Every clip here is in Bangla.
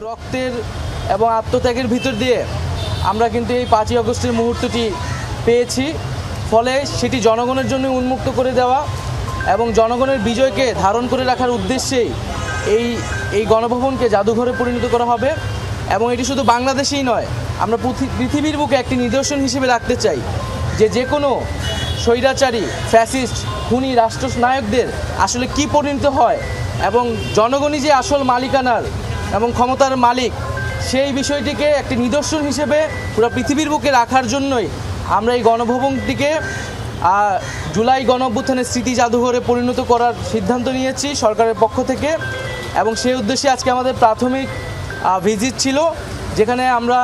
রক্তের এবং আত্মত্যাগের ভিতর দিয়ে আমরা কিন্তু এই 5ই আগস্টের মুহূর্তটি পেয়েছি। ফলে সেটি জনগণের জন্য উন্মুক্ত করে দেওয়া এবং জনগণের বিজয়কে ধারণ করে রাখার উদ্দেশ্যেই এই গণভবনকে জাদুঘরে পরিণত করা হবে। এবং এটি শুধু বাংলাদেশেই নয়, আমরা পৃথিবীর বুকে একটি নিদর্শন হিসেবে রাখতে চাই যে কোনো স্বৈরাচারী ফ্যাসিস্ট খুনি রাষ্ট্রনায়কদের আসলে কি পরিণত হয় এবং জনগণই যে আসল মালিকানার এবং ক্ষমতার মালিক, সেই বিষয়টিকে একটি নিদর্শন হিসেবে পুরো পৃথিবীর বুকে রাখার জন্যই আমরা এই গণভবনটিকে জুলাই গণঅভ্যুত্থানের স্মৃতি জাদুঘরে পরিণত করার সিদ্ধান্ত নিয়েছি সরকারের পক্ষ থেকে। এবং সেই উদ্দেশ্যে আজকে আমাদের প্রাথমিক ভিজিট ছিল, যেখানে আমরা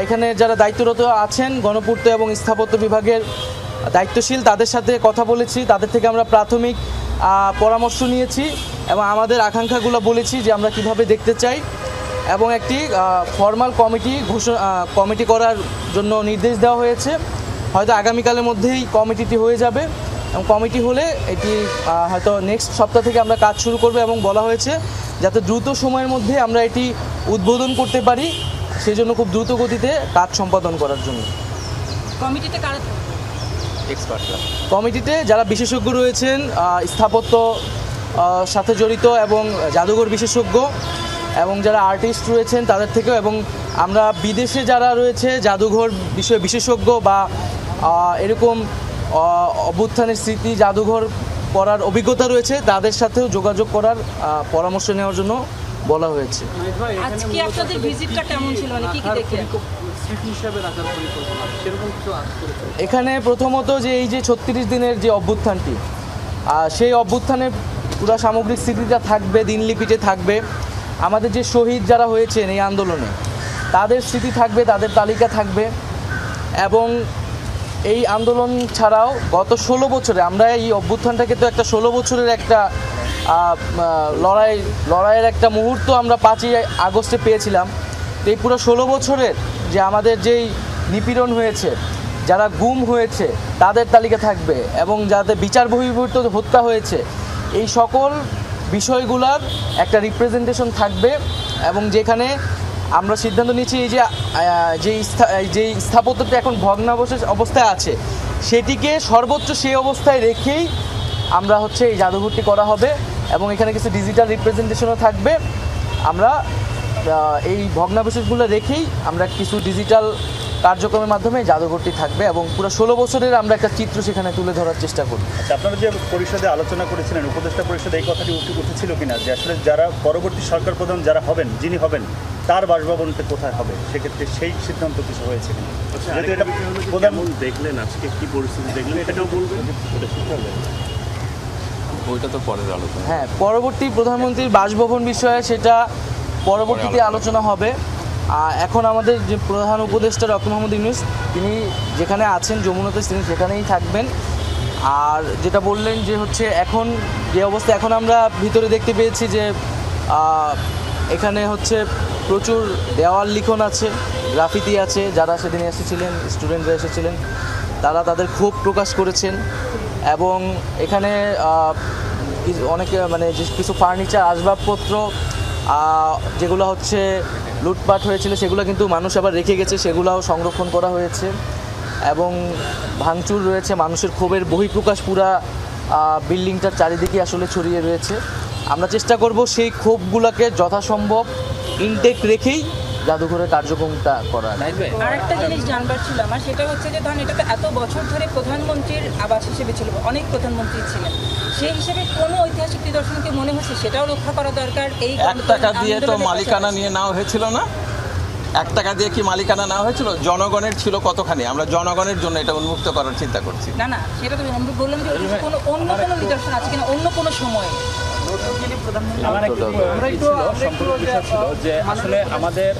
এখানে যারা দায়িত্বরত আছেন গণপূর্ত এবং স্থাপত্য বিভাগের দায়িত্বশীল তাদের সাথে কথা বলেছি, তাদের থেকে আমরা প্রাথমিক পরামর্শ নিয়েছি এবং আমাদের আকাঙ্ক্ষাগুলো বলেছি যে আমরা কিভাবে দেখতে চাই এবং একটি ফর্মাল কমিটি করার জন্য নির্দেশ দেওয়া হয়েছে। হয়তো আগামীকালের মধ্যেই কমিটিটি হয়ে যাবে এবং কমিটি হলে এটি হয়তো নেক্সট সপ্তাহ থেকে আমরা কাজ শুরু করব এবং বলা হয়েছে যাতে দ্রুত সময়ের মধ্যে আমরা এটি উদ্বোধন করতে পারি, সেই জন্য খুব দ্রুত গতিতে কাজ সম্পাদন করার জন্য। কমিটিতে কারা এক্সপার্টরা, কমিটিতে যারা বিশেষজ্ঞ রয়েছেন স্থাপত্য সাথে জড়িত এবং জাদুঘর বিশেষজ্ঞ এবং যারা আর্টিস্ট রয়েছেন তাদের থেকেও, এবং আমরা বিদেশে যারা রয়েছে জাদুঘর বিষয়ে বিশেষজ্ঞ বা এরকম অভ্যুত্থানের স্মৃতি জাদুঘর করার অভিজ্ঞতা রয়েছে তাদের সাথেও যোগাযোগ করার পরামর্শ নেওয়ার জন্য বলা হয়েছে। আজকে আপনাদের ভিজিটটা কেমন ছিল, মানে কি কি দেখলেন? এখানে প্রথমত যে এই যে 36 দিনের যে অভ্যুত্থানটি, সেই অভ্যুত্থানের পুরো সামগ্রিক স্মৃতিটা থাকবে, দিনলিপিতে থাকবে। আমাদের যে শহীদ যারা হয়েছেন এই আন্দোলনে তাদের স্মৃতি থাকবে, তাদের তালিকা থাকবে। এবং এই আন্দোলন ছাড়াও গত 16 বছরে আমরা এই অভ্যুত্থানটাকে তো একটা 16 বছরের একটা লড়াইয়ের একটা মুহূর্ত আমরা 5ই আগস্টে পেয়েছিলাম। তো এই পুরো 16 বছরের যে আমাদের যেই নিপীড়ন হয়েছে, যারা গুম হয়েছে তাদের তালিকা থাকবে এবং যাদের বিচার বহির্ভূত হত্যা হয়েছে, এই সকল বিষয়গুলোর একটা রিপ্রেজেন্টেশন থাকবে। এবং যেখানে আমরা সিদ্ধান্ত নিয়েছি এই যে স্থাপত্যটা এখন ভগ্নাবশেষ অবস্থায় আছে সেটিকে সর্বোচ্চ সেই অবস্থায় রেখেই আমরা এই জাদুঘরটি করা হবে এবং এখানে কিছু ডিজিটাল রিপ্রেজেন্টেশনও থাকবে। আমরা এই ভগ্নাবশেষগুলো রেখেই আমরা কিছু ডিজিটাল কার্যক্রমের মাধ্যমে জাদুঘরটি থাকবে এবং পুরো 16 বছরের আমরা একটা চিত্র সেখানে তুলে ধরার চেষ্টা করব। আচ্ছা, আপনারা যে পরিষদে আলোচনা করেছিলেন, উপদেষ্টা পরিষদে এই কথাটি উঠেছিল কিনা যে আসলে যারা পরবর্তী সরকার প্রধান যারা হবেন, যিনি হবেন তার বাসভবনটা কোথায় হবে, সেক্ষেত্রে সেই সিদ্ধান্ত কিছু হয়েছে কিনা? যেহেতু এটা প্রধান দেখলেন আজকে কি পরিস্থিতি দেখলেন এটাও বলবেন, ওইটা তো পরের আলোচনা। হ্যাঁ, পরবর্তী প্রধানমন্ত্রীর বাসভবন বিষয়ে সেটা পরবর্তীতে আলোচনা হবে। এখন আমাদের যে প্রধান উপদেষ্টা ডক্টর মোহাম্মদ ইউনূস তিনি যেখানে আছেন যমুনাতে, তিনি সেখানেই থাকবেন। আর যেটা বললেন যে এখন যে অবস্থা, এখন আমরা ভিতরে দেখতে পেয়েছি যে এখানে প্রচুর দেওয়াল লিখন আছে, গ্রাফিতি আছে। যারা সেদিন এসেছিলেন, স্টুডেন্টরা এসেছিলেন, তারা তাদের ক্ষোভ প্রকাশ করেছেন। এবং এখানে অনেকে কিছু ফার্নিচার আসবাবপত্র যেগুলো লুটপাট হয়েছিল সেগুলো কিন্তু মানুষ আবার রেখে গেছে, সেগুলোও সংরক্ষণ করা হয়েছে। এবং ভাঙচুর রয়েছে, মানুষের ক্ষোভের বহিঃপ্রকাশ পুরা বিল্ডিংটার চারিদিকে ছড়িয়ে রয়েছে। আমরা চেষ্টা করব সেই ক্ষোভগুলোকে যথাসম্ভব ইনটেক্ট রেখেই জাদুঘরের কার্যক্রমটা করা। আরেকটা জিনিস জানবার ছিল আমার, সেটা যে ধরেন এটা তো এত বছর ধরে প্রধানমন্ত্রীর আবাস হিসেবে ছিল, অনেক প্রধানমন্ত্রী ছিলেন, সেই হিসেবে কোনো ঐতিহাসিক নিদর্শনকে মনে হচ্ছে সেটাও রক্ষা করা দরকার। এই 1 টাকা দিয়ে তো মালিকানা নিয়ে নেওয়া হয়েছিল না? 1 টাকা দিয়ে কি মালিকানা নেওয়া হয়েছিল? জনগণের ছিল কতখানি? আমরা জনগণের জন্য এটা উন্মুক্ত করার চিন্তা করছি। না, সেটা তো আমরা বললাম যে অন্য কোনো নিদর্শন আছে কিনা অন্য কোনো সময়ে। আমার একটু ছিল যে আসলে আমাদের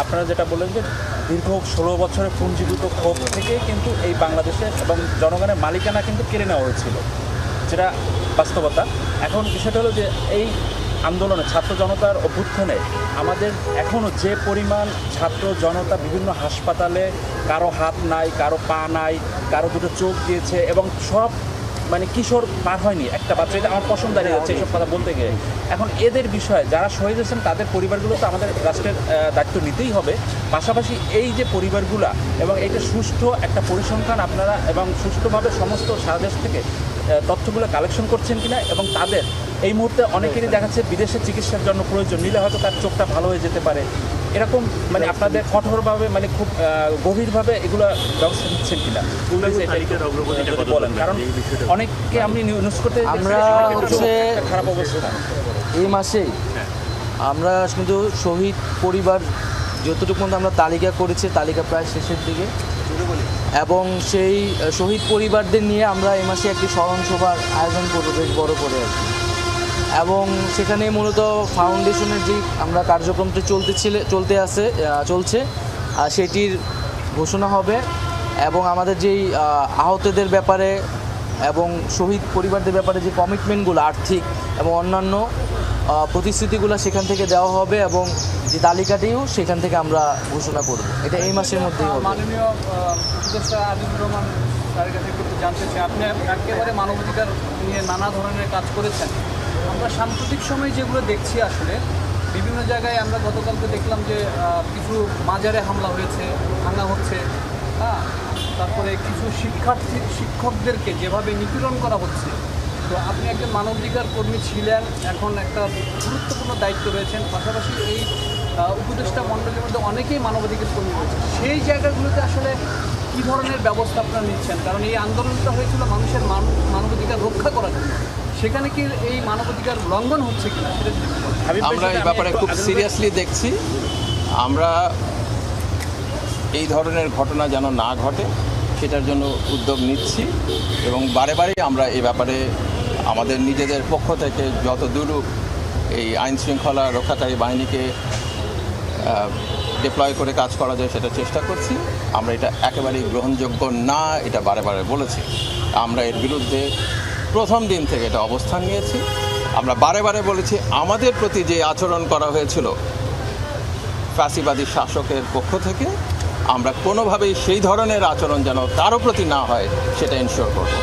আপনারা যেটা বললেন যে দীর্ঘ 16 বছরের পুঞ্জীভূত ক্ষোভ থেকে কিন্তু এই বাংলাদেশের এবং জনগণের মালিকানা কিন্তু কেড়ে নেওয়া হয়েছিল, যেটা বাস্তবতা। এখন বিষয়টা হলো যে এই আন্দোলনে ছাত্র জনতার অভ্যুত্থানে আমাদের এখনও যে পরিমাণ ছাত্র জনতা বিভিন্ন হাসপাতালে, কারো হাত নাই, কারো পা নাই, কারো দুটো চোখ দিয়েছে এবং সব মানে কিশোর পার হয়নি একটা বাচ্চা, এটা আমার পছন্দ দাঁড়িয়ে যাচ্ছে এইসব কথা বলতে গেলে। এখন এদের বিষয়ে যারা শহীদ হয়েছেন তাদের পরিবারগুলো তো আমাদের রাষ্ট্রের দায়িত্ব নিতেই হবে। পাশাপাশি এই যে পরিবারগুলা এবং এইটা সুষ্ঠু একটা পরিসংখ্যান আপনারা এবং সুষ্ঠুভাবে সমস্ত সারা দেশ থেকে তথ্যগুলো কালেকশন করছেন কিনা, এবং তাদের এই মুহূর্তে অনেকেরই দেখাচ্ছে বিদেশে চিকিৎসার জন্য প্রয়োজন, নিলে হয়তো তার চোখটা ভালো হয়ে যেতে পারে, এরকম মানে আপনাদের কঠোরভাবে মানে খুব গভীরভাবে এগুলো ব্যবস্থা নিচ্ছেন কিনা তারিখের অগ্রগতিটা কত বলেন, কারণ অনেককে আমি নিউজ করতে আমরা হচ্ছে একটা খারাপ অবস্থা। এই মাসেই আমরা কিন্তু শহীদ পরিবার যতটুকু পর্যন্ত আমরা তালিকা করেছি, তালিকা প্রায় শেষের দিকে, এবং সেই শহীদ পরিবারদের নিয়ে আমরা এই মাসে একটি স্মরণ সভার আয়োজন করবো বেশ বড় করে আর কি। এবং সেখানে মূলত ফাউন্ডেশনের যে আমরা কার্যক্রমটা চলছে সেটির ঘোষণা হবে, এবং আমাদের যেই আহতদের ব্যাপারে এবং শহীদ পরিবারদের ব্যাপারে যে কমিটমেন্টগুলো আর্থিক এবং অন্যান্য প্রতিশ্রুতিগুলো সেখান থেকে দেওয়া হবে, এবং যে তালিকাটিও সেখান থেকে আমরা ঘোষণা করব। এটা এই মাসের মধ্যেই হবে। মাননীয় উপদেষ্টা আজিজুর রহমান স্যারের কাছে একটু জানতে চাই, আপনি একেবারে মানবাধিকার নিয়ে নানা ধরনের কাজ করেছেন। আমরা সাম্প্রতিক সময়ে যেগুলো দেখছি আসলে বিভিন্ন জায়গায়, আমরা গতকালকে দেখলাম যে কিছু মাজারে হামলা হয়েছে, ভাঙা হচ্ছে, হ্যাঁ, তারপরে কিছু শিক্ষকদেরকে যেভাবে নিপীড়ন করা হচ্ছে। তো আপনি একজন মানবাধিকার কর্মী ছিলেন, এখন একটা গুরুত্বপূর্ণ দায়িত্ব রয়েছেন, পাশাপাশি এই উপদেষ্টা মণ্ডলীর মধ্যে অনেকেই মানবাধিকার কর্মী রয়েছে। সেই জায়গাগুলোতে আসলে কী ধরনের ব্যবস্থা আপনারা নিচ্ছেন? কারণ এই আন্দোলনটা হয়েছিল মানুষের মানবাধিকার রক্ষা করার জন্য, সেখানে কি এই মানবাধিকার লঙ্ঘন হচ্ছে কিনা সেটা যদি বলেন। আমরা এই ব্যাপারে খুব সিরিয়াসলি দেখছি। আমরা এই ধরনের ঘটনা যেন না ঘটে সেটার জন্য উদ্যোগ নিচ্ছি, এবং বারে বারে আমরা এই ব্যাপারে আমাদের নিজেদের পক্ষ থেকে যত দূর এই আইন শৃঙ্খলা রক্ষাকারী বাহিনীকে ডিপ্লয় করে কাজ করা যায় সেটা চেষ্টা করছি। আমরা এটা একেবারেই গ্রহণযোগ্য না, এটা বারে বারে বলেছি। আমরা এর বিরুদ্ধে প্রথম দিন থেকে এটা অবস্থান নিয়েছি। আমরা বারে বারে বলেছি আমাদের প্রতি যে আচরণ করা হয়েছিল ফ্যাসিবাদী শাসকের পক্ষ থেকে, আমরা কোনোভাবেই সেই ধরনের আচরণ যেন কারো প্রতি না হয় সেটা এনশিওর করব।